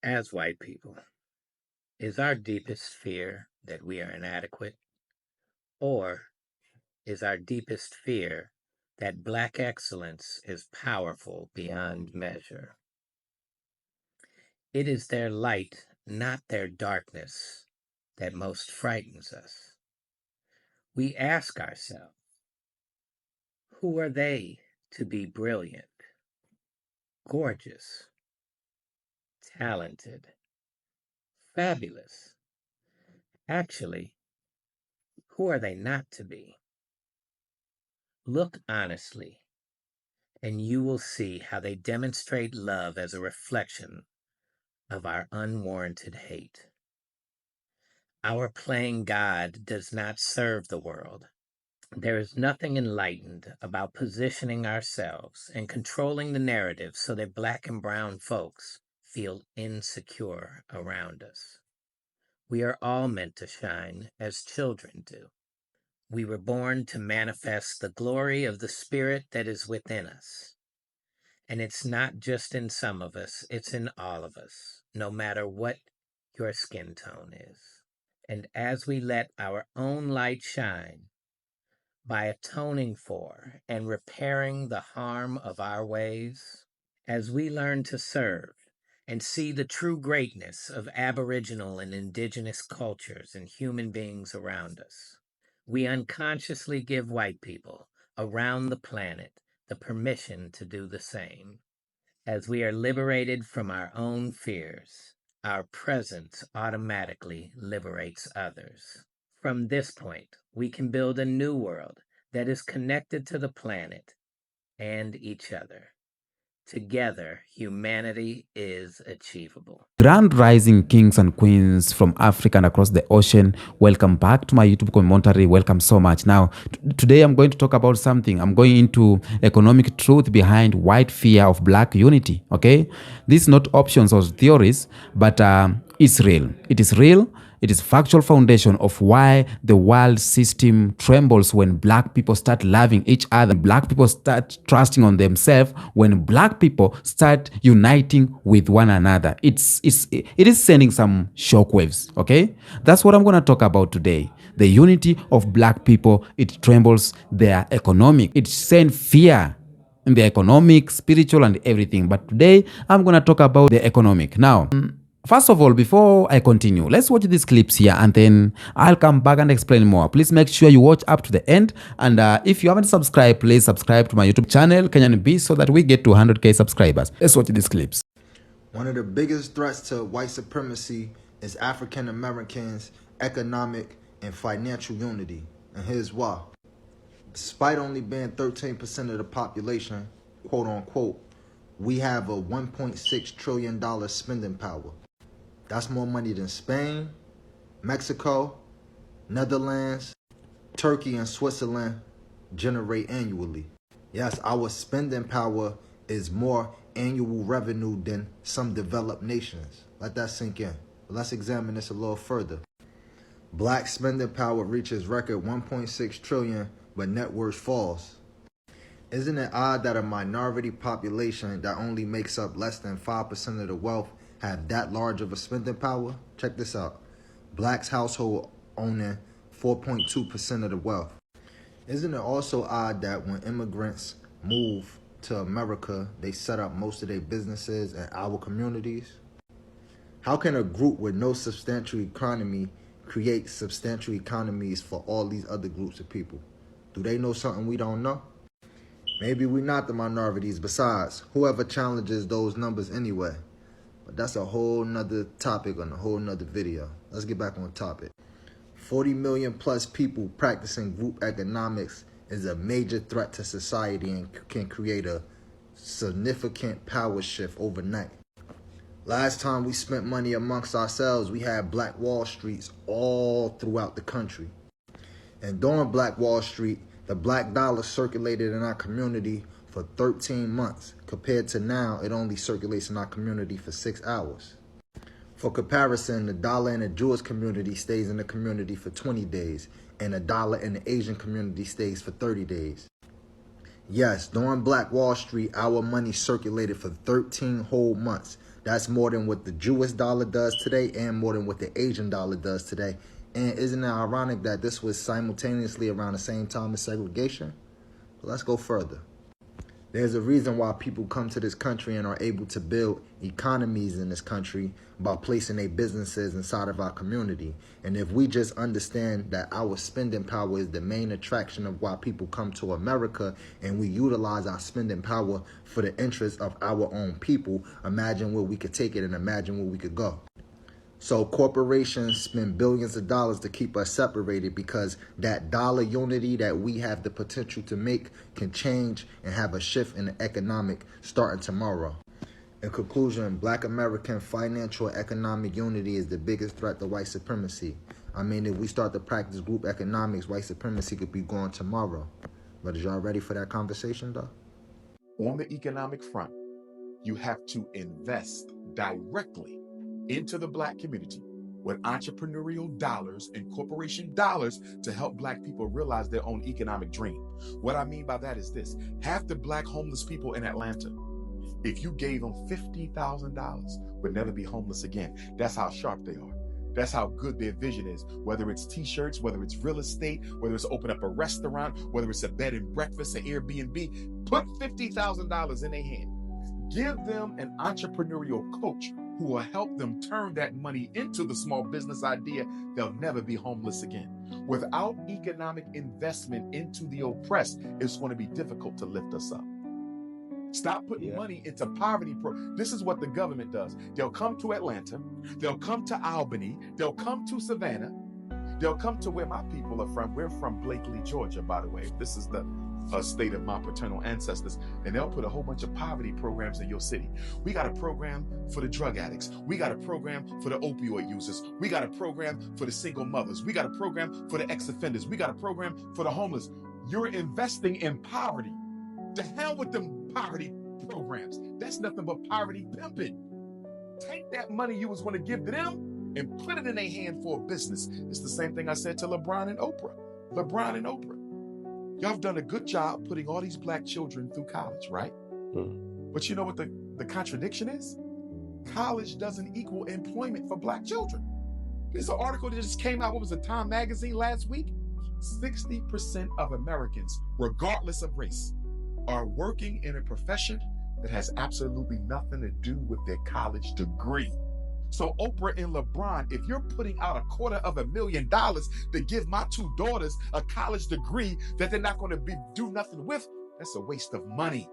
As white people, is our deepest fear that we are inadequate? Or is our deepest fear that Black excellence is powerful beyond measure? It is their light, not their darkness, that most frightens us. We ask ourselves, who are they to be brilliant, gorgeous, talented, fabulous? Actually, who are they not to be? Look honestly, and you will see how they demonstrate love as a reflection of our unwarranted hate. Our playing God does not serve the world. There is nothing enlightened about positioning ourselves and controlling the narrative so that Black and brown folks feel insecure around us. We are all meant to shine as children do. We were born to manifest the glory of the Spirit that is within us. And it's not just in some of us, it's in all of us, no matter what your skin tone is. And as we let our own light shine, by atoning for and repairing the harm of our ways, as we learn to serve and see the true greatness of Aboriginal and Indigenous cultures and human beings around us, we unconsciously give white people around the planet the permission to do the same. As we are liberated from our own fears, our presence automatically liberates others. From this point, we can build a new world that is connected to the planet and each other. Together, humanity is achievable. Grand Rising Kings and Queens from Africa and across the ocean. Welcome back to my YouTube commentary. Welcome so much. Now, today I'm going to talk about something. I'm going into economic truth behind white fear of Black unity. Okay, this is not options or theories, but it's real. It is real. It is factual foundation of why the world system trembles when Black people start loving each other. Black people start trusting on themselves. When Black people start uniting with one another, it is sending some shockwaves. Okay, that's what I'm gonna talk about today. The unity of Black people. It trembles their economic. It sends fear in the economic, spiritual, and everything. But today I'm gonna talk about the economic. Now, first of all, before I continue, let's watch these clips here and then I'll come back and explain more. Please make sure you watch up to the end. And if you haven't subscribed, please subscribe to my YouTube channel, Kenyan B, so that we get to 100K subscribers. Let's watch these clips. One of the biggest threats to white supremacy is African Americans' economic and financial unity. And here's why. Despite only being 13% of the population, quote unquote, we have a $1.6 trillion spending power. That's more money than Spain, Mexico, Netherlands, Turkey, and Switzerland generate annually. Yes, our spending power is more annual revenue than some developed nations. Let that sink in. Let's examine this a little further. Black spending power reaches record 1.6 trillion, but net worth falls. Isn't it odd that a minority population that only makes up less than 5% of the wealth have that large of a spending power? Check this out. Blacks household owning 4.2% of the wealth. Isn't it also odd that when immigrants move to America, they set up most of their businesses in our communities? How can a group with no substantial economy create substantial economies for all these other groups of people? Do they know something we don't know? Maybe we're not the minorities. Besides, whoever challenges those numbers anyway? But that's a whole nother topic on a whole nother video. Let's get back on topic. 40 million plus people practicing group economics is a major threat to society and can create a significant power shift overnight. Last time we spent money amongst ourselves, we had Black Wall Streets all throughout the country. And during Black Wall Street, the black dollar circulated in our community for 13 months. Compared to now, it only circulates in our community for 6 hours. For comparison, the dollar in the Jewish community stays in the community for 20 days, and the dollar in the Asian community stays for 30 days. Yes, during Black Wall Street, our money circulated for 13 whole months. That's more than what the Jewish dollar does today and more than what the Asian dollar does today. And isn't it ironic that this was simultaneously around the same time as segregation? But let's go further. There's a reason why people come to this country and are able to build economies in this country by placing their businesses inside of our community. And if we just understand that our spending power is the main attraction of why people come to America, and we utilize our spending power for the interest of our own people, imagine where we could take it and imagine where we could go. So corporations spend billions of dollars to keep us separated because that dollar unity that we have the potential to make can change and have a shift in the economic starting tomorrow. In conclusion, Black American financial and economic unity is the biggest threat to white supremacy. I mean, if we start to practice group economics, white supremacy could be gone tomorrow. But is y'all ready for that conversation, though? On the economic front, you have to invest directly into the Black community with entrepreneurial dollars and corporation dollars to help Black people realize their own economic dream. What I mean by that is this: half the Black homeless people in Atlanta, if you gave them $50,000, would never be homeless again. That's how sharp they are. That's how good their vision is. Whether it's t-shirts, whether it's real estate, whether it's open up a restaurant, whether it's a bed and breakfast, an Airbnb, put $50,000 in their hand. Give them an entrepreneurial coach who will help them turn that money into the small business idea. They'll never be homeless again. Without economic investment into the oppressed, it's going to be difficult to lift us up. Stop putting money into poverty. This is what the government does. They'll come to Atlanta. They'll come to Albany. They'll come to Savannah. They'll come to where my people are from. We're from Blakely, Georgia, by the way. This is the state of my paternal ancestors. And they'll put a whole bunch of poverty programs in your city. We got a program for the drug addicts. We got a program for the opioid users. We got a program for the single mothers. We got a program for the ex-offenders. We got a program for the homeless. You're investing in poverty. To hell with them poverty programs. That's nothing but poverty pimping. Take that money you was going to give to them and put it in their hand for a business. It's the same thing I said to LeBron and Oprah. LeBron and Oprah. Y'all have done a good job putting all these Black children through college, right? But you know what the contradiction is? College doesn't equal employment for Black children. There's an article that just came out, what was it, Time Magazine last week? 60% of Americans, regardless of race, are working in a profession that has absolutely nothing to do with their college degree. So Oprah and LeBron, if you're putting out $250,000 to give my two daughters a college degree that they're not going to do nothing with, that's a waste of money.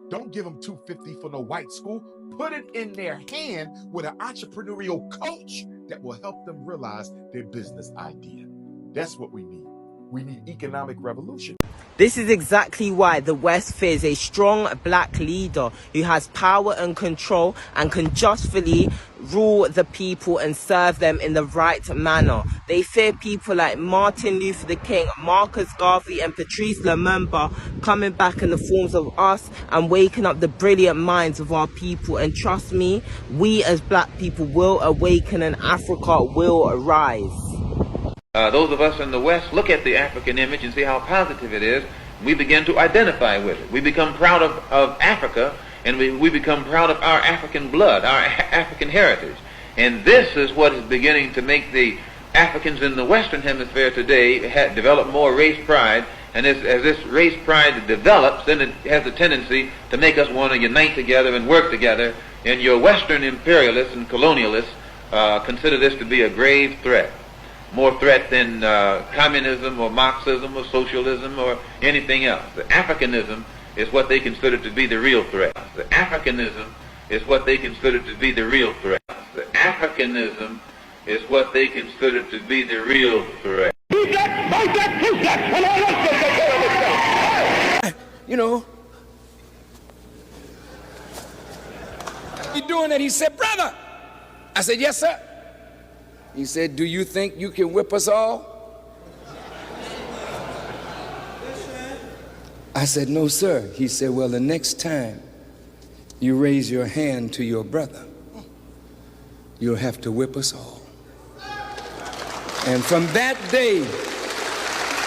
Don't give them $250 for no white school. Put it in their hand with an entrepreneurial coach that will help them realize their business idea. That's what we need. We need economic revolution. This is exactly why the West fears a strong Black leader who has power and control and can justly rule the people and serve them in the right manner. They fear people like Martin Luther King, Marcus Garvey and Patrice Lumumba coming back in the forms of us and waking up the brilliant minds of our people. And trust me, we as Black people will awaken and Africa will rise. Those of us in the West look at the African image and see how positive it is. We begin to identify with it. We become proud of Africa, and we become proud of our African blood, our African heritage. And this is what is beginning to make the Africans in the Western Hemisphere today develop more race pride. And as this race pride develops, then it has a tendency to make us want to unite together and work together. And your Western imperialists and colonialists consider this to be a grave threat. More threat than communism or Marxism or socialism or anything else. The Africanism is what they consider to be the real threat. The Africanism is what they consider to be the real threat. The Africanism is what they consider to be the real threat. You know, you doing that? He said, brother. I said, yes, sir. He said, do you think you can whip us all? I said, no, sir. He said, well, the next time you raise your hand to your brother, you'll have to whip us all. And from that day,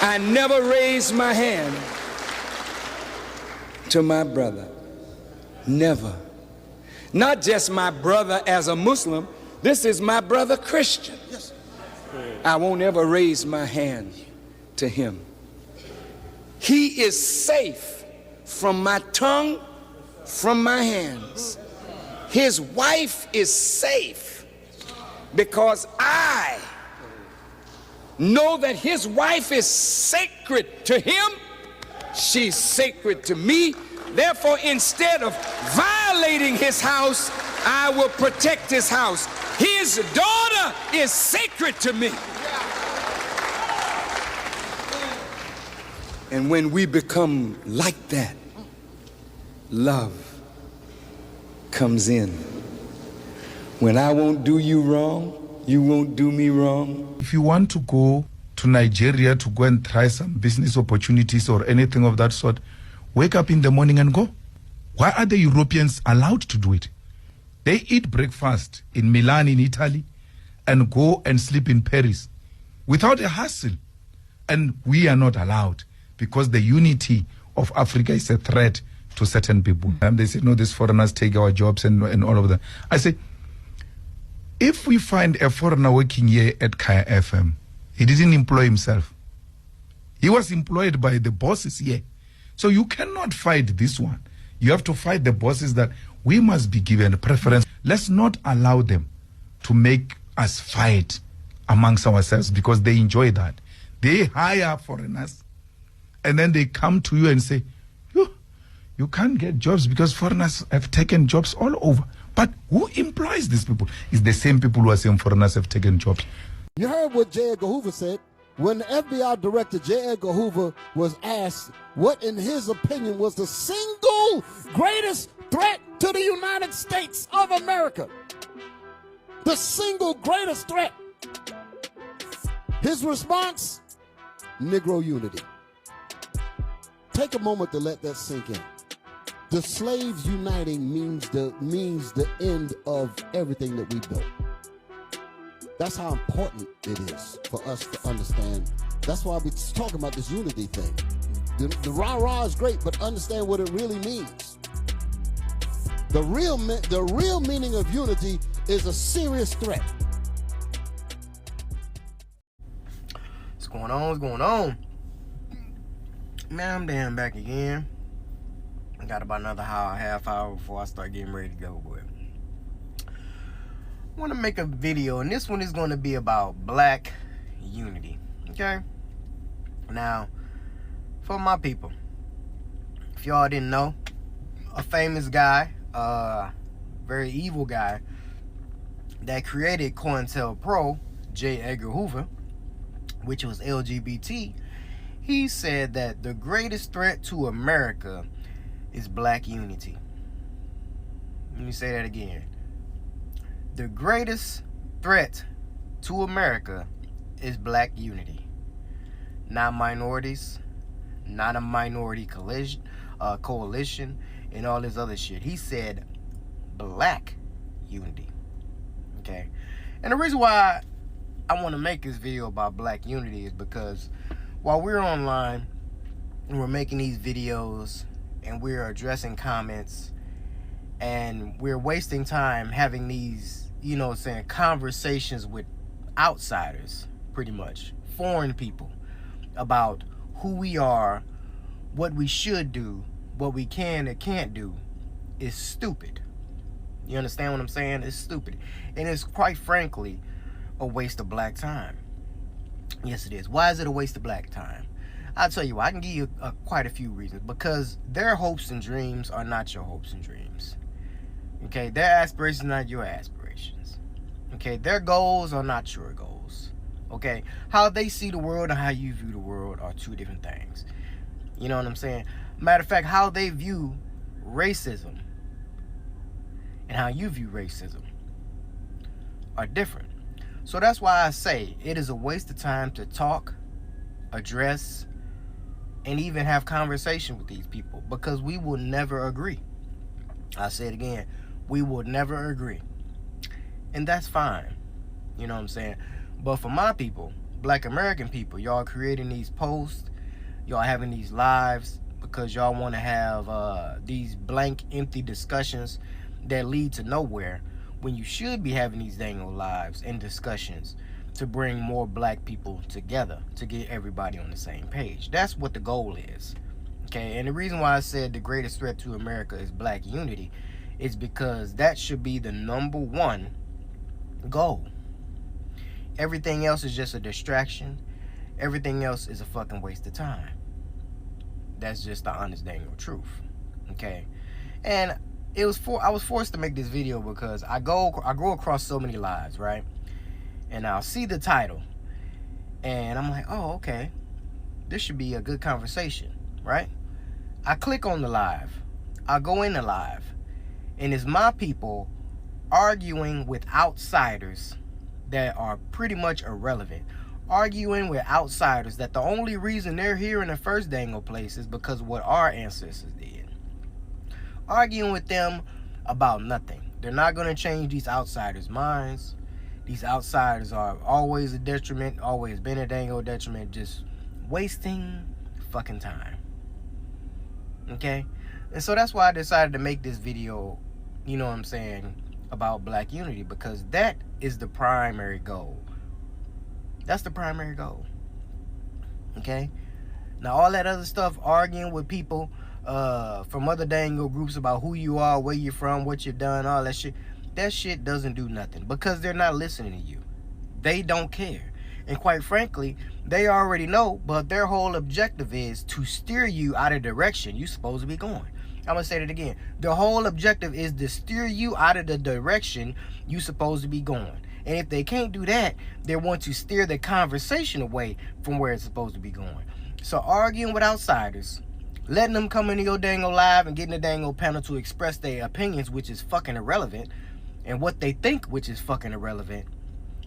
I never raised my hand to my brother. Never. Not just my brother as a Muslim, this is my brother Christian. I won't ever raise my hand to him. He is safe from my tongue, from my hands. His wife is safe because I know that his wife is sacred to him. She's sacred to me. Therefore, instead of violating his house, I will protect his house. His daughter is sacred to me. And when we become like that, love comes in. When I won't do you wrong, you won't do me wrong. If you want to go to Nigeria to go and try some business opportunities or anything of that sort, wake up in the morning and go. Why are the Europeans allowed to do it? They eat breakfast in Milan in Italy and go and sleep in Paris without a hassle. And we are not allowed because the unity of Africa is a threat to certain people. And they say, no, these foreigners take our jobs and all of that. I say, if we find a foreigner working here at Kaya FM, he didn't employ himself. He was employed by the bosses here. So you cannot fight this one. You have to fight the bosses that we must be given preference. Let's not allow them to make us fight amongst ourselves because they enjoy that. They hire foreigners and then they come to you and say, you can't get jobs because foreigners have taken jobs all over. But who employs these people? It's the same people who are saying foreigners have taken jobs. You heard what J. Edgar Hoover said. When the FBI director J. Edgar Hoover was asked what, in his opinion, was the single greatest threat to the United States of America, the single greatest threat, his response, Negro unity. Take a moment to let that sink in. The slaves uniting means the end of everything that we built. That's how important it is for us to understand. That's why we're talking about this unity thing. The rah-rah is great, but understand what it really means. The real meaning of unity is a serious threat. What's going on? What's going on? Man, I'm damn back again. I got about another half hour before I start getting ready to go. But I want to make a video, and this one is going to be about black unity. Okay? Now, for my people, if y'all didn't know, a famous guy, very evil guy that created COINTELPRO, J. Edgar Hoover, which was LGBT, he said that the greatest threat to America is black unity. Let me say that again. The greatest threat to America is black unity. Not minorities, not a minority coalition, and all this other shit. He said black unity. Okay? And the reason why I want to make this video about black unity is because while we're online and we're making these videos and we're addressing comments and we're wasting time having these, conversations with outsiders, pretty much, foreign people, about who we are, what we should do, what we can and can't do, is stupid. You understand what I'm saying? It's stupid. And it's, quite frankly, a waste of black time. Yes, it is. Why is it a waste of black time? I'll tell you why. I can give you quite a few reasons. Because their hopes and dreams are not your hopes and dreams. Okay? Their aspirations are not your aspirations. Okay? Their goals are not your goals. Okay? How they see the world and how you view the world are two different things. You know what I'm saying? Matter of fact, how they view racism and how you view racism are different. So that's why I say it is a waste of time to talk, address, and even have conversation with these people, because we will never agree. I say it again, we will never agree. And that's fine. You know what I'm saying? But for my people, black American people, y'all creating these posts, y'all having these lives because y'all want to have these blank, empty discussions that lead to nowhere, when you should be having these dang old lives and discussions to bring more black people together, to get everybody on the same page. That's what the goal is. Okay, and the reason why I said the greatest threat to America is black unity is because that should be the #1 goal. Everything else is just a distraction. Everything else is a fucking waste of time. That's just the honest dang old truth. Okay, and I was forced to make this video because I go across so many lives, right? And I'll see the title and I'm like, oh, okay, this should be a good conversation, right? I click on the live, I go in the live, and it's my people arguing with outsiders that are pretty much irrelevant, arguing with outsiders that the only reason they're here in the first dangle place is because of what our ancestors did. Arguing with them about nothing. They're not going to change these outsiders' minds. These outsiders are always a detriment, always been a dangle detriment, just wasting fucking time. Okay? And so that's why I decided to make this video, you know what I'm saying, about black unity, because that is the primary goal. That's the primary goal. Okay? Now all that other stuff, arguing with people from other dangle groups about who you are, where you're from, what you've done, all that shit doesn't do nothing, because they're not listening to you. They don't care. And quite frankly, they already know, but their whole objective is to steer you out of the direction you're supposed to be going. I'm gonna say that again. The whole objective is to steer you out of the direction you're supposed to be going. And if they can't do that, they want to steer the conversation away from where it's supposed to be going. So arguing with outsiders, letting them come into your dangle live and getting the dangle panel to express their opinions, which is fucking irrelevant, and what they think, which is fucking irrelevant,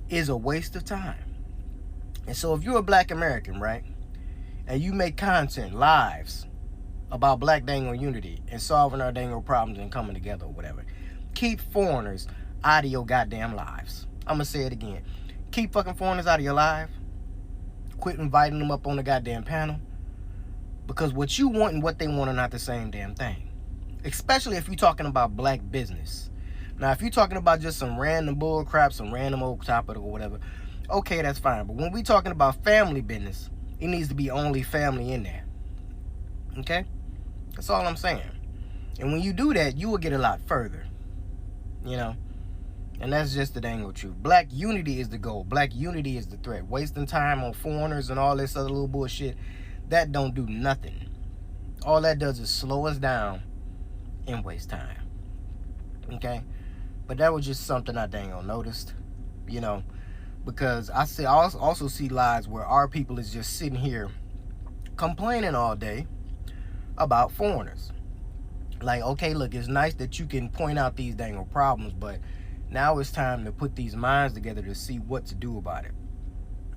is a waste of time. And so if you're a black American, right, and you make content, lives, about black dangle unity and solving our dangle problems and coming together or whatever, keep foreigners out of your goddamn lives. I'm gonna say it again. Keep fucking foreigners out of your life. Quit inviting them up on the goddamn panel. Because what you want and what they want are not the same damn thing. Especially if you're talking about black business. Now, if you're talking about just some random bull crap, some random old topic or whatever, okay, that's fine. But when we're talking about family business, it needs to be only family in there. Okay? That's all I'm saying. And when you do that, you will get a lot further. You know? And that's just the dang old truth. Black unity is the goal. Black unity is the threat. Wasting time on foreigners and all this other little bullshit, that don't do nothing. All that does is slow us down and waste time. Okay? But that was just something I dang on noticed. You know? Because I also see lives where our people is just sitting here complaining all day about foreigners. Like, okay, look, it's nice that you can point out these dang old problems, but now it's time to put these minds together to see what to do about it,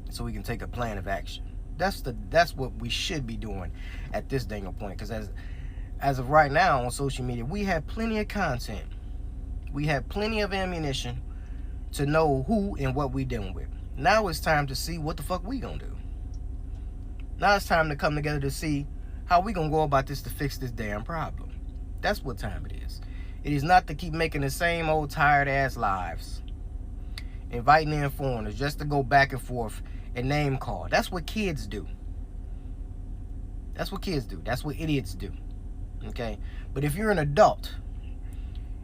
so we can take a plan of action. That's what we should be doing at this dang old point. Because as of right now on social media, we have plenty of content, we have plenty of ammunition to know who and what we dealing with. Now it's time to see what the fuck we gonna do. Now it's time to come together to see how we gonna go about this to fix this damn problem. That's what time it is. It is not to keep making the same old tired ass lives, inviting in foreigners just to go back and forth and name call. That's what kids do. That's what kids do. That's what idiots do. Okay? But if you're an adult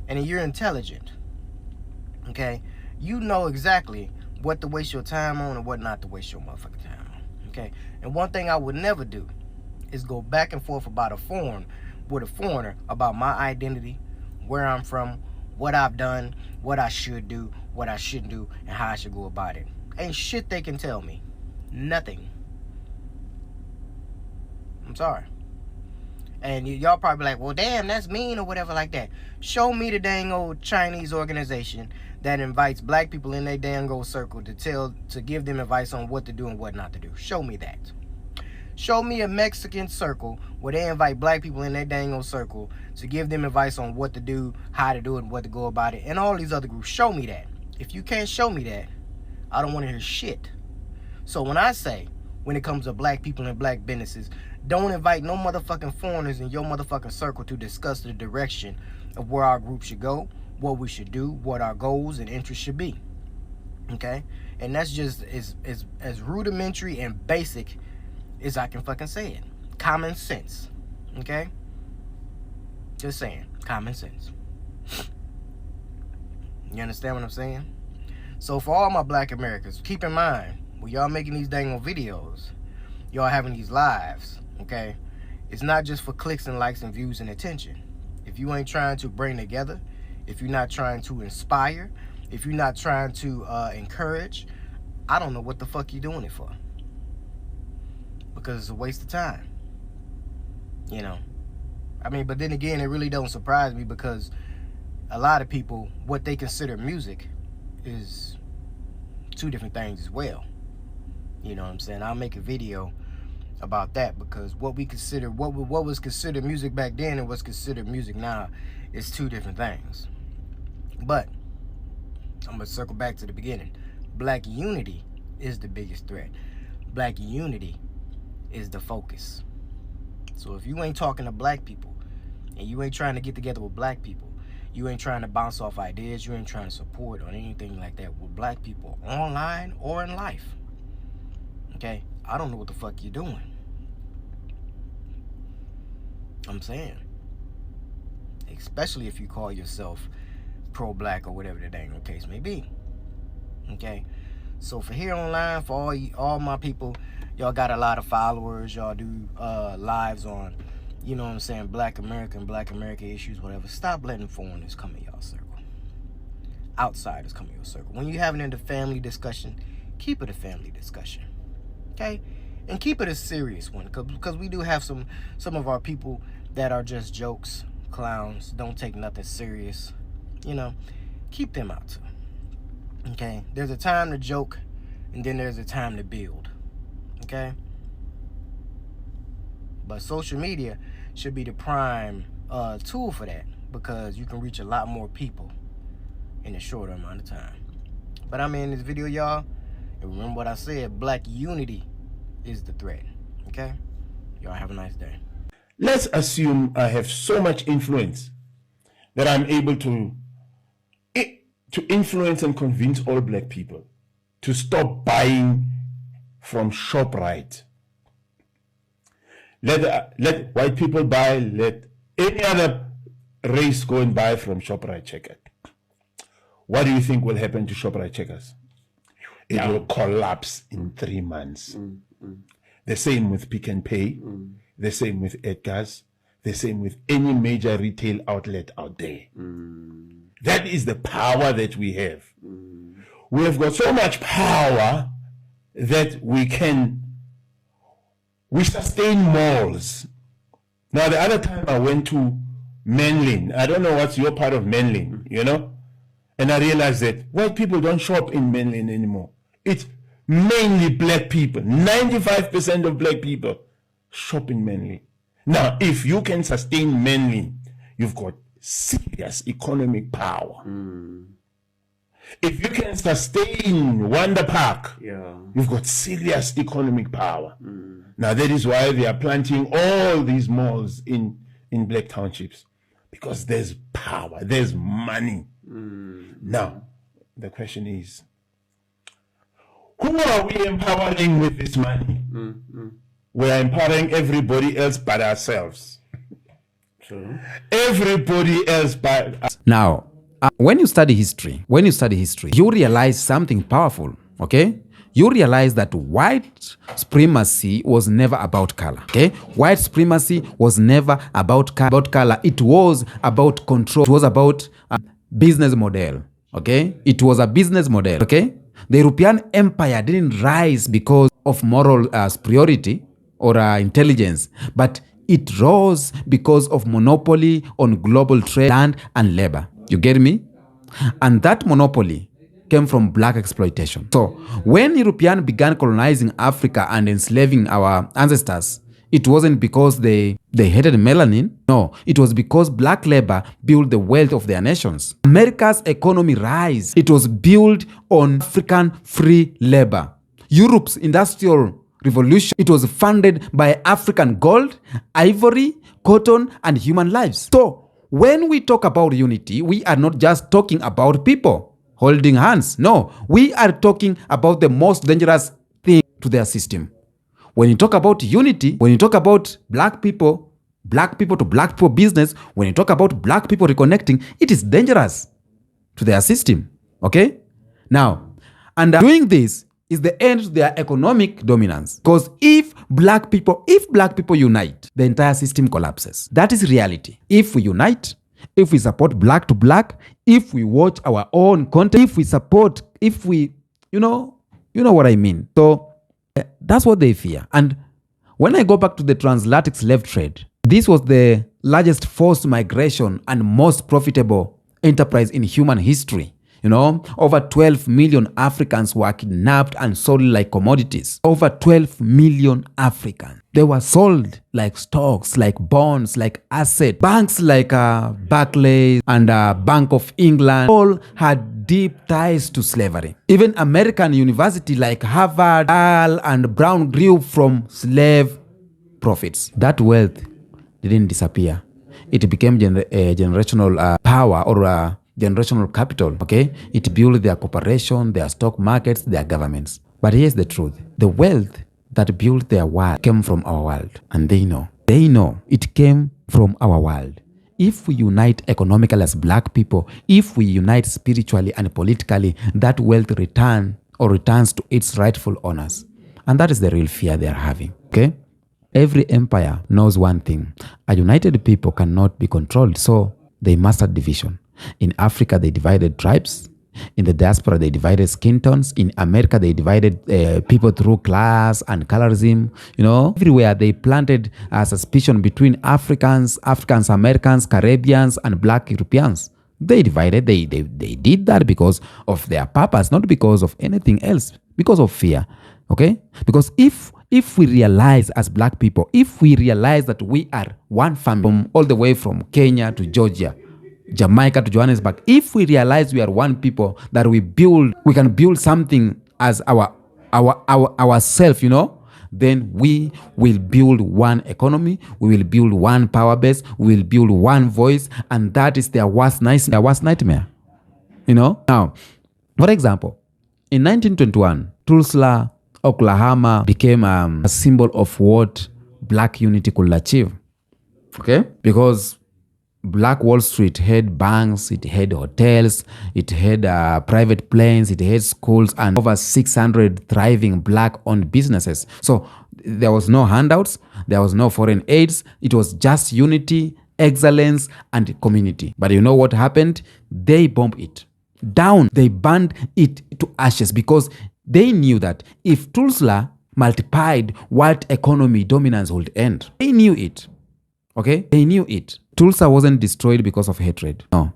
and you're intelligent, okay, you know exactly what to waste your time on and what not to waste your motherfucking time on. Okay? And one thing I would never do is go back and forth about a foreigner about my identity, where I'm from, what I've done, what I should do, what I shouldn't do, and how I should go about it. Ain't shit they can tell me. Nothing. I'm sorry. And y'all probably like, well, damn, that's mean or whatever like that. Show me the dang old Chinese organization that invites black people in their dang old circle to give them advice on what to do and what not to do. Show me that. Show me a Mexican circle where they invite black people in their dang old circle to give them advice on what to do, how to do it, and what to go about it, and all these other groups. Show me that. If you can't show me that, I don't want to hear shit. So when I say, when it comes to black people and black businesses, don't invite no motherfucking foreigners in your motherfucking circle to discuss the direction of where our group should go, what we should do, what our goals and interests should be. Okay? And that's just as rudimentary and basic as I can fucking say it. Common sense. Okay? Just saying. Common sense. You understand what I'm saying? So for all my black Americans, keep in mind, when y'all making these dang old videos, y'all having these lives, okay? It's not just for clicks and likes and views and attention. If you ain't trying to bring together, if you're not trying to inspire, if you're not trying to encourage, I don't know what the fuck you're doing it for. Because it's a waste of time. You know? I mean, but then again, it really don't surprise me because a lot of people, what they consider music is two different things as well. You know what I'm saying? I'll make a video about that because what we consider, what was considered music back then and what's considered music now is two different things. But I'm gonna circle back to the beginning. Black unity is the biggest threat. Black unity is the focus. So if you ain't talking to black people and you ain't trying to get together with black people, you ain't trying to bounce off ideas, you ain't trying to support or anything like that with black people online or in life, okay, I don't know what the fuck you're doing. I'm saying, especially if you call yourself pro-black or whatever the dang case may be. Okay, so for here online, for all my people, y'all got a lot of followers, y'all do lives on, you know what I'm saying, black America issues, whatever. Stop letting foreigners come in y'all circle. Outsiders come in your circle. When you're having a family discussion, keep it a family discussion. Okay? And keep it a serious one. Because we do have some of our people that are just jokes, clowns, don't take nothing serious. You know, keep them out too. Okay? There's a time to joke, and then there's a time to build. Okay? But social media should be the prime tool for that because you can reach a lot more people in a shorter amount of time. But I'm in this video, y'all, and remember what I said, black unity is the threat. Okay? Y'all have a nice day. Let's assume I have so much influence that I'm able to influence and convince all black people to stop buying from ShopRite. Let white people buy, let any other race go and buy from ShopRite Checker. What do you think will happen to ShopRite Checkers? It will collapse in 3 months. The same with Pick and Pay, the same with Edgar's, the same with any major retail outlet out there. That is the power that we have. We have got so much power that we sustain malls. Now, the other time I went to Menlyn, I don't know what's your part of Menlyn, you know? And I realized that white people don't shop in Menlyn anymore. It's mainly black people. 95% of black people shop in Menlyn. Now, if you can sustain Menlyn, you've got serious economic power. If you can sustain Wonder Park, you've got serious economic power. Now, that is why they are planting all these malls in black townships, because there's power, there's money. Now, the question is, who are we empowering with this money? We are empowering everybody else but ourselves. Everybody else but us. Now, when you study history, you realize something powerful, okay? You realize that white supremacy was never about color, okay? White supremacy was never about color. It was about control. It was about a business model, okay? It was a business model, okay? The European Empire didn't rise because of moral superiority or intelligence, but it rose because of monopoly on global trade, land, and labor. You get me? And that monopoly came from black exploitation. So when Europeans began colonizing Africa and enslaving our ancestors, it wasn't because they hated melanin. No, it was because black labor built the wealth of their nations. America's economy rise. It was built on African free labor. Europe's industrial revolution, it was funded by African gold, ivory, cotton, and human lives. So when we talk about unity, we are not just talking about people holding hands. No, we are talking about the most dangerous thing to their system. When you talk about unity, when you talk about black people to black people business, when you talk about black people reconnecting, it is dangerous to their system. Okay? Now, and doing this is the end to their economic dominance. Because if black people unite, the entire system collapses. That is reality. If we unite, if we support black to black, if we watch our own content, if we you know what I mean. So that's what they fear. And when I go back to the transatlantic slave trade, this was the largest forced migration and most profitable enterprise in human history. Over 12 million Africans were kidnapped and sold like commodities. Over 12 million Africans. They were sold like stocks, like bonds, like assets. Banks like Barclays and Bank of England all had deep ties to slavery. Even American universities like Harvard, Yale, and Brown grew from slave profits. That wealth didn't disappear. It became generational power or generational capital, okay? It built their corporation, their stock markets, their governments. But here's the truth. The wealth that built their world came from our world. And they know it came from our world. If we unite economically as black people, if we unite spiritually and politically, that wealth returns to its rightful owners. And that is the real fear they are having, okay? Every empire knows one thing. A united people cannot be controlled, so they mastered division. In Africa, they divided tribes. In the diaspora, they divided skin tones. In America, they divided people through class and colorism. Everywhere they planted a suspicion between Africans, Americans, Caribbeans, and black Europeans. They divided. They did that because of their purpose, not because of anything else, because of fear. Okay? Because if we realize as black people, if we realize that we are one family, all the way from Kenya to Georgia, Jamaica to Johannesburg, if we realize we are one people, that we can build something as ourselves, then we will build one economy, we will build one power base, we will build one voice, and that is their worst nightmare. Now, for example, in 1921, Tulsa, Oklahoma became a symbol of what black unity could achieve. Okay? Because Black Wall Street had banks, it had hotels, it had private planes, it had schools, and over 600 thriving black-owned businesses. So there was no handouts, there was no foreign aids, it was just unity, excellence, and community. But you know what happened? They bombed it down. They burned it to ashes because they knew that if Tulsa multiplied, world economy dominance would end. They knew it. Okay? They knew it. Tulsa wasn't destroyed because of hatred. No.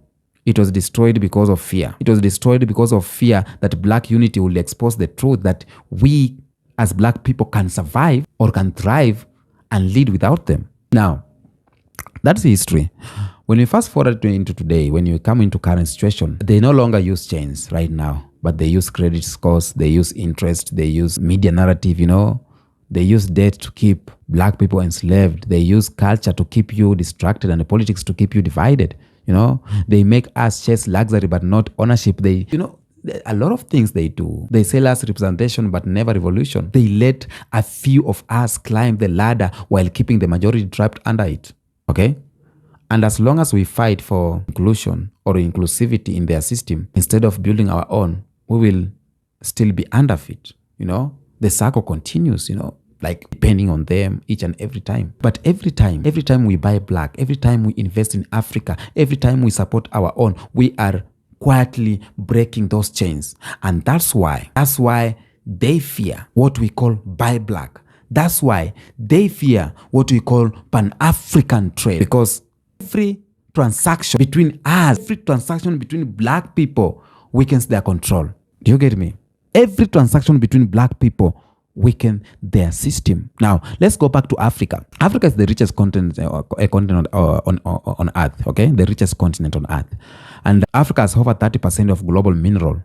It was destroyed because of fear. It was destroyed because of fear that black unity will expose the truth that we as black people can survive or can thrive and lead without them. Now, that's history. When we fast forward into today, when you come into current situation, they no longer use chains right now, but they use credit scores, they use interest, they use media narrative, They use debt to keep black people enslaved. They use culture to keep you distracted and politics to keep you divided. They make us chase luxury but not ownership. A lot of things they do. They sell us representation but never revolution. They let a few of us climb the ladder while keeping the majority trapped under it. Okay? And as long as we fight for inclusion or inclusivity in their system, instead of building our own, we will still be underfit. The circle continues, like depending on them each and every time. But every time we buy black, every time we invest in Africa, every time we support our own, we are quietly breaking those chains. And that's why they fear what we call buy black. That's why they fear what we call Pan-African trade. Because every transaction between us, every transaction between black people weakens their control. Do you get me? Every transaction between black people weaken their system. Now, let's go back to Africa. Africa is the richest continent on Earth, okay? The richest continent on Earth. And Africa has over 30% of global mineral,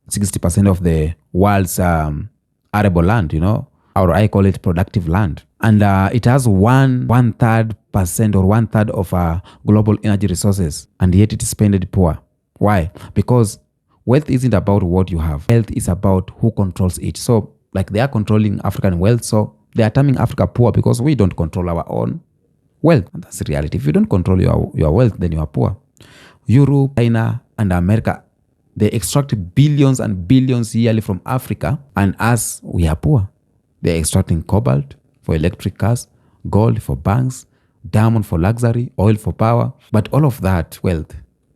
60% of the world's arable land, or I call it productive land. And it has one-third 1% or 1/3 of our global energy resources, and yet it is spent poor. Why? Because wealth isn't about what you have. Wealth is about who controls it. So, like they are controlling African wealth, so they are terming Africa poor because we don't control our own wealth. And that's the reality. If you don't control your wealth, then you are poor. Europe, China, and America, they extract billions and billions yearly from Africa, and us, we are poor. They're extracting cobalt for electric cars, gold for banks, diamond for luxury, oil for power. But all of that wealth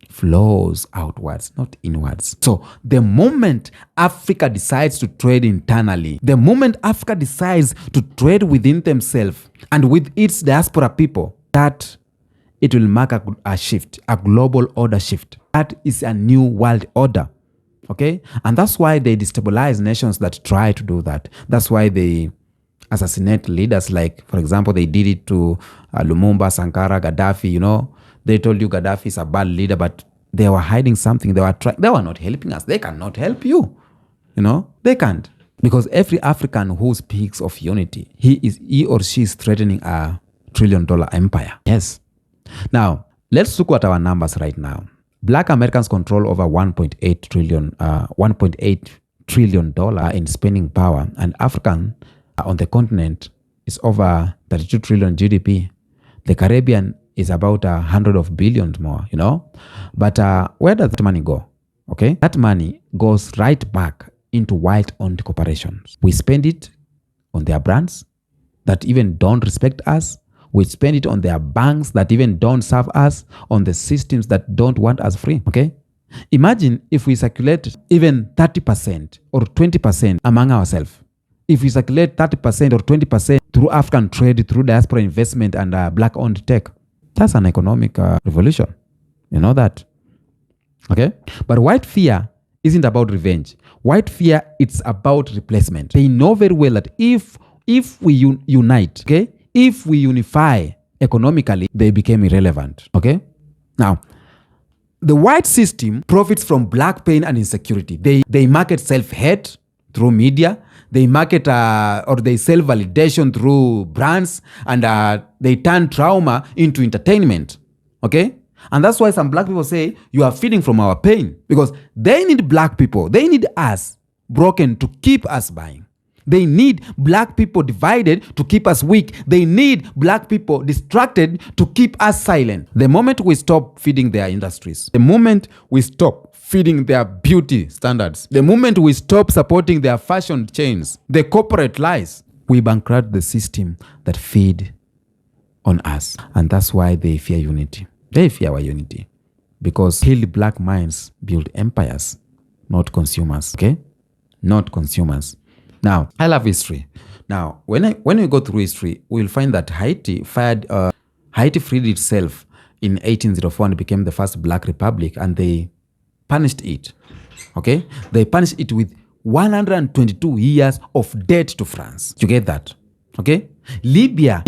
flows outwards, not inwards. So the moment Africa decides to trade internally, the moment Africa decides to trade within themselves and with its diaspora people, that it will mark a shift, a global order shift. That is a new world order. Okay? And that's why they destabilize nations that try to do that. That's why they assassinate leaders like, for example, they did it to Lumumba, Sankara, Gaddafi, you know. They told you Gaddafi is a bad leader, but they were hiding something. They were not helping us. They cannot help you. You know, they can't. Because every African who speaks of unity, he or she is threatening a $1 trillion empire. Yes. Now, let's look at our numbers right now. Black Americans control over $1.8 trillion in spending power, and African on the continent is over 32 trillion GDP. The Caribbean is about 100 of billions more, you know. But where does that money go? Okay, that money goes right back into white-owned corporations. We spend it on their brands that even don't respect us. We spend it on their banks that even don't serve us, on the systems that don't want us free. Okay? Imagine if we circulate even 30% or 20% among ourselves. If we circulate 30% or 20% through African trade, through diaspora investment and black-owned tech, that's an economic revolution. You know that? Okay? But white fear isn't about revenge. White fear, it's about replacement. They know very well that if we unite, okay? If we unify economically, they became irrelevant. Okay? Now, the white system profits from black pain and insecurity. They market self-hate through media. They market or they sell validation through brands, and they turn trauma into entertainment. Okay? And that's why some black people say, you are feeding from our pain. Because they need black people. They need us broken to keep us buying. They need black people divided to keep us weak. They need black people distracted to keep us silent. The moment we stop feeding their industries, the moment we stop feeding their beauty standards, the moment we stop supporting their fashion chains, the corporate lies, we bankrupt the system that feed on us. And that's why they fear unity. They fear our unity. Because healed black minds build empires, not consumers. Okay? Not consumers. Now, I love history. Now, when we go through history, we'll find that Haiti freed itself in 1804 and became the first black republic, and they punished it. Okay? They punished it with 122 years of debt to France. You get that? Okay? Libya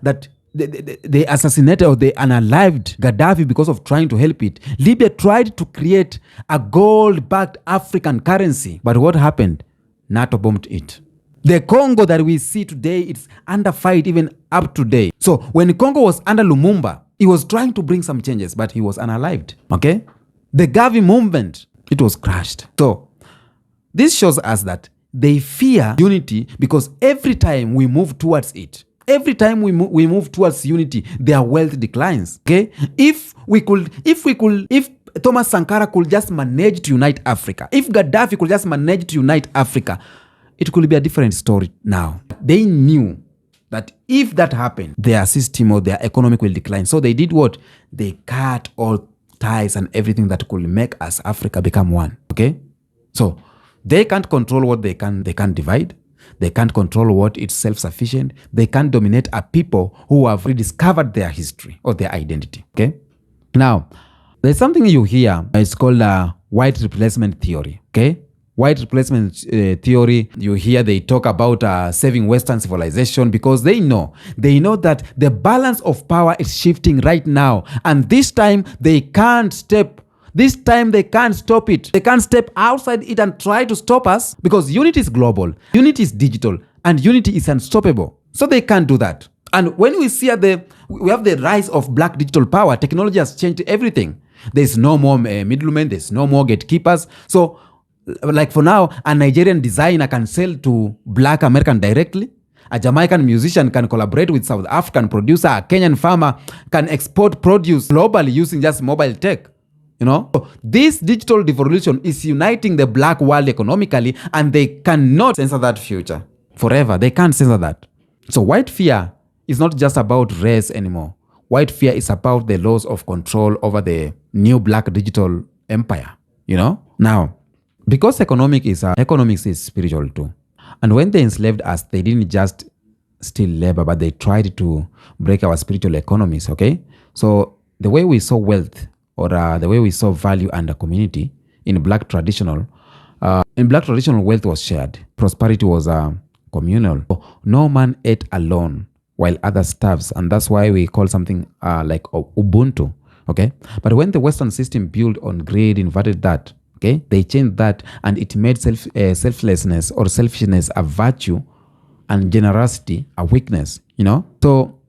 that they assassinated or they unalived Gaddafi because of trying to help it. Libya tried to create a gold-backed African currency. But what happened? NATO bombed it. The Congo that we see today, it's under fight even up today. So when Congo was under Lumumba, he was trying to bring some changes, but he was unalived. Okay? The Gavi movement, it was crushed. So this shows us that they fear unity because every time we move towards it, every time we move towards unity, their wealth declines. Okay? If Thomas Sankara could just manage to unite Africa, if Gaddafi could just manage to unite Africa, it could be a different story now. They knew that if that happened, their system or their economic will decline. So they did what? They cut all ties and everything that could make us, Africa, become one. Okay? So they can't control what they can't divide. They can't control what is self-sufficient. They can't dominate a people who have rediscovered their history or their identity. Okay? Now, there's something you hear. It's called white replacement theory. Okay? White replacement theory, you hear they talk about saving Western civilization because they know that the balance of power is shifting right now. And this time they can't stop it. They can't step outside it and try to stop us because unity is global, unity is digital, and unity is unstoppable. So they can't do that. And when we see we have the rise of black digital power, technology has changed everything. There's no more middlemen, there's no more gatekeepers. So, like for now, a Nigerian designer can sell to black American directly. A Jamaican musician can collaborate with South African producer. A Kenyan farmer can export produce globally using just mobile tech. You know, this digital revolution is uniting the black world economically, and they cannot censor that future forever. They can't censor that. So white fear is not just about race anymore. White fear is about the laws of control over the new black digital empire. You know, now because economics is spiritual too. And when they enslaved us, they didn't just steal labor, but they tried to break our spiritual economies. Okay, so the way we saw wealth, or the way we saw value and a community in black traditional wealth was shared. Prosperity was communal. No man ate alone while others starves, and that's why we call something like Ubuntu. Okay, but when the Western system built on greed, inverted that. Okay, they changed that, and it made selflessness or selfishness a virtue, and generosity a weakness. You know, so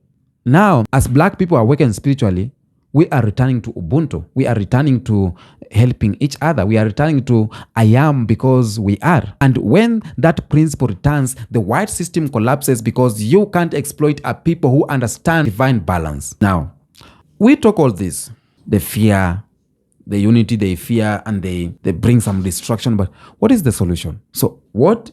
now as black people awaken spiritually, we are returning to Ubuntu. We are returning to helping each other. We are returning to I am because we are. And when that principle returns, the white system collapses because you can't exploit a people who understand divine balance. Now, we talk all this, the fear, the unity they fear, and they bring some destruction. But what is the solution? So what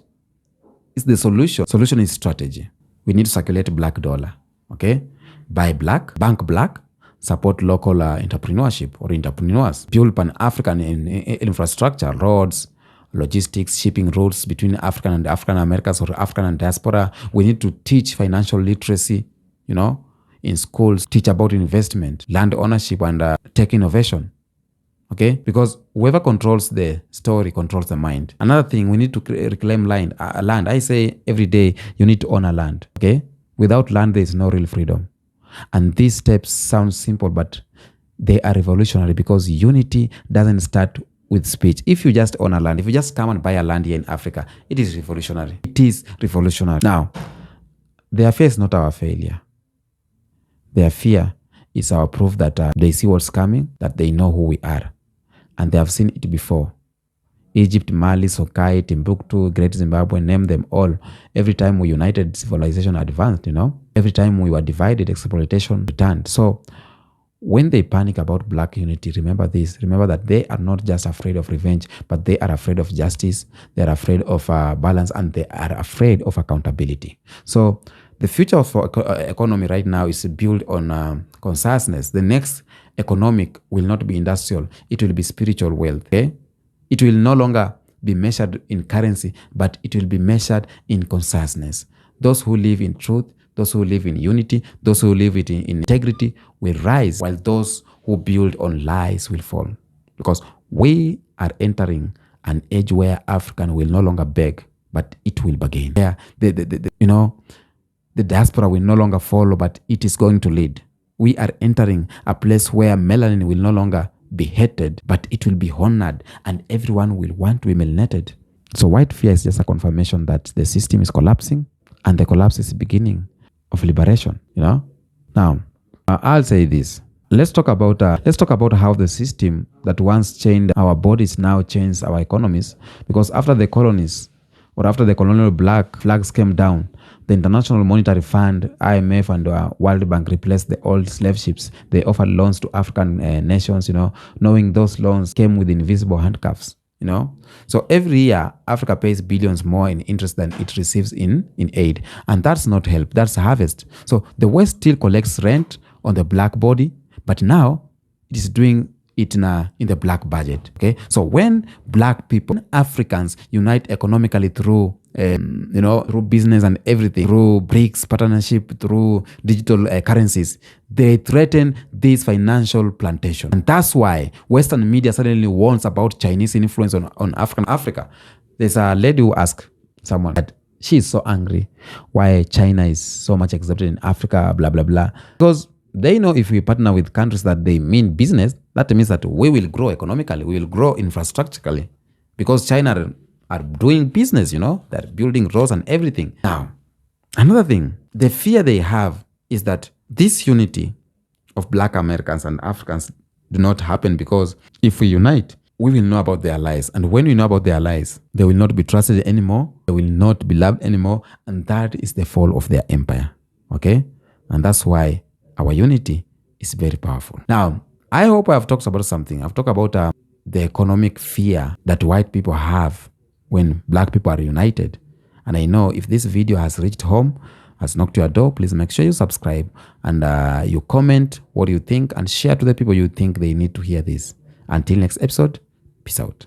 is the solution? Solution is strategy. We need to circulate black dollar. Okay? Buy black, bank black, support local entrepreneurship or entrepreneurs, build pan-African infrastructure, roads, logistics, shipping routes between African and African Americans or African and diaspora. We need to teach financial literacy, you know, in schools, teach about investment, land ownership, and tech innovation. Okay, because whoever controls the story controls the mind. Another thing, we need to reclaim land. I say every day, you need to own a land. Okay, without land, there is no real freedom. And these steps sound simple, but they are revolutionary because unity doesn't start with speech. If you just own a land, if you just come and buy a land here in Africa, it is revolutionary. It is revolutionary. Now, their fear is not our failure. Their fear is our proof that they see what's coming, that they know who we are. And they have seen it before. Egypt, Mali, Sokai, Timbuktu, Great Zimbabwe, name them all. Every time we united, civilization advanced, you know. Every time we were divided, exploitation returned. So when they panic about black unity, remember this. Remember that they are not just afraid of revenge, but they are afraid of justice. They are afraid of balance, and they are afraid of accountability. So the future of economy right now is built on consciousness. The next economic will not be industrial. It will be spiritual wealth. Okay? It will no longer be measured in currency, but it will be measured in consciousness. Those who live in truth, those who live in unity, those who live in integrity will rise, while those who build on lies will fall. Because we are entering an age where African will no longer beg, but it will bargain. Yeah, the diaspora will no longer follow, but it is going to lead. We are entering a place where melanin will no longer be hated, but it will be honored, and everyone will want to be melanated. So white fear is just a confirmation that the system is collapsing, and the collapse is the beginning of liberation. You know. Now, I'll say this. Let's talk about how the system that once chained our bodies now chains our economies. Because after the colonies, or after the colonial black flags came down, the International Monetary Fund, IMF, and World Bank replaced the old slave ships. They offered loans to African nations, you know, knowing those loans came with invisible handcuffs, you know. So every year, Africa pays billions more in interest than it receives in aid. And that's not help, that's harvest. So the West still collects rent on the black body, but now it is doing it in the black budget. Okay, so when black people, Africans, unite economically through through business and everything, through BRICS partnership, through digital currencies, they threaten this financial plantation. And that's why Western media suddenly warns about Chinese influence on Africa. There's a lady who asked someone that she is so angry why China is so much accepted in Africa, blah, blah, blah. Because they know if we partner with countries that they mean business, that means that we will grow economically, we will grow infrastructurally. Because China are doing business, you know, they're building roads and everything. Now, another thing, the fear they have is that this unity of Black Americans and Africans do not happen because if we unite, we will know about their lies. And when we know about their lies, they will not be trusted anymore. They will not be loved anymore. And that is the fall of their empire. Okay? And that's why our unity is very powerful. Now, I hope I've talked about something. I've talked about the economic fear that white people have when Black people are united. And I know if this video has reached home, has knocked your door, please make sure you subscribe and you comment what you think and share to the people you think they need to hear this. Until next episode, peace out.